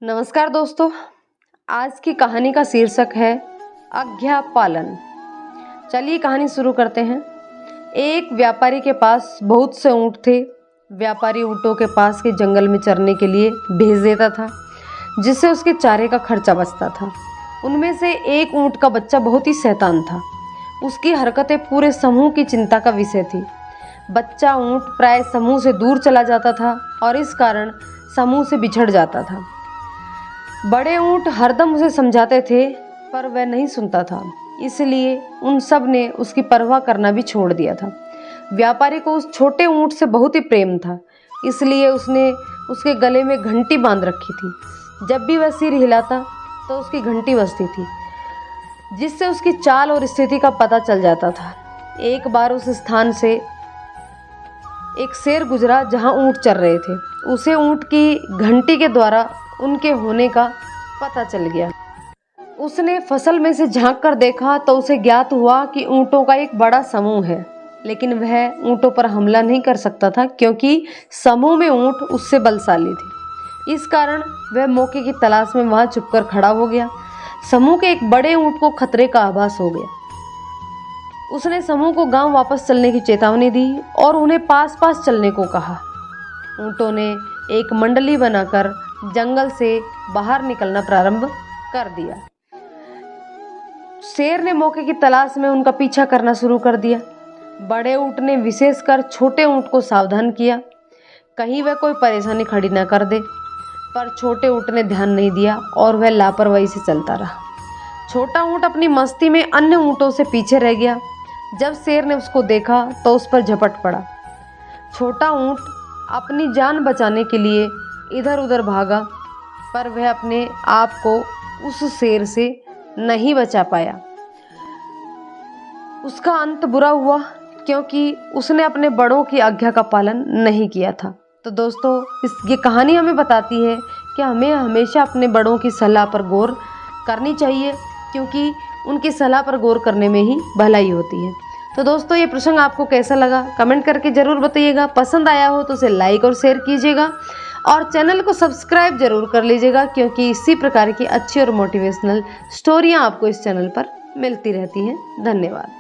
नमस्कार दोस्तों, आज की कहानी का शीर्षक है आज्ञा पालन। चलिए कहानी शुरू करते हैं। एक व्यापारी के पास बहुत से ऊँट थे। व्यापारी ऊँटों के पास के जंगल में चरने के लिए भेज देता था, जिससे उसके चारे का खर्चा बचता था। उनमें से एक ऊँट का बच्चा बहुत ही शैतान था। उसकी हरकतें पूरे समूह की चिंता का विषय थी। बच्चा ऊँट प्राय समूह से दूर चला जाता था और इस कारण समूह से बिछड़ जाता था। बड़े ऊँट हरदम उसे समझाते थे, पर वह नहीं सुनता था। इसलिए उन सब ने उसकी परवाह करना भी छोड़ दिया था। व्यापारी को उस छोटे ऊँट से बहुत ही प्रेम था, इसलिए उसने उसके गले में घंटी बांध रखी थी। जब भी वह सिर हिलाता तो उसकी घंटी बजती थी, जिससे उसकी चाल और स्थिति का पता चल जाता था। एक बार उस स्थान से एक शेर गुजरा जहाँ ऊँट चर रहे थे। उसे ऊँट की घंटी के द्वारा उनके होने का पता चल गया। उसने फसल में से झांक कर देखा तो उसे ज्ञात हुआ कि ऊँटों का एक बड़ा समूह है, लेकिन वह ऊँटों पर हमला नहीं कर सकता था, क्योंकि समूह में ऊँट उससे बलशाली थे। इस कारण वह मौके की तलाश में वहां छुपकर खड़ा हो गया। समूह के एक बड़े ऊँट को खतरे का आभास हो गया। उसने समूह को गांव वापस चलने की चेतावनी दी और उन्हें पास पास चलने को कहा। ऊँटों ने एक मंडली बनाकर जंगल से बाहर निकलना प्रारंभ कर दिया। शेर ने मौके की तलाश में उनका पीछा करना शुरू कर दिया। बड़े ऊँट ने विशेषकर छोटे ऊँट को सावधान किया, कहीं वह कोई परेशानी खड़ी न कर दे। पर छोटे ऊँट ने ध्यान नहीं दिया और वह लापरवाही से चलता रहा। छोटा ऊँट अपनी मस्ती में अन्य ऊँटों से पीछे रह गया। जब शेर ने उसको देखा तो उस पर झपट पड़ा। छोटा ऊँट अपनी जान बचाने के लिए इधर उधर भागा, पर वह अपने आप को उस शेर से नहीं बचा पाया। उसका अंत बुरा हुआ, क्योंकि उसने अपने बड़ों की आज्ञा का पालन नहीं किया था। तो दोस्तों, ये कहानी हमें बताती है कि हमें हमेशा अपने बड़ों की सलाह पर गौर करनी चाहिए, क्योंकि उनकी सलाह पर गौर करने में ही भलाई होती है। तो दोस्तों, ये प्रसंग आपको कैसा लगा कमेंट करके ज़रूर बताइएगा। पसंद आया हो तो उसे लाइक और शेयर कीजिएगा और चैनल को सब्सक्राइब जरूर कर लीजिएगा, क्योंकि इसी प्रकार की अच्छी और मोटिवेशनल स्टोरियाँ आपको इस चैनल पर मिलती रहती हैं। धन्यवाद।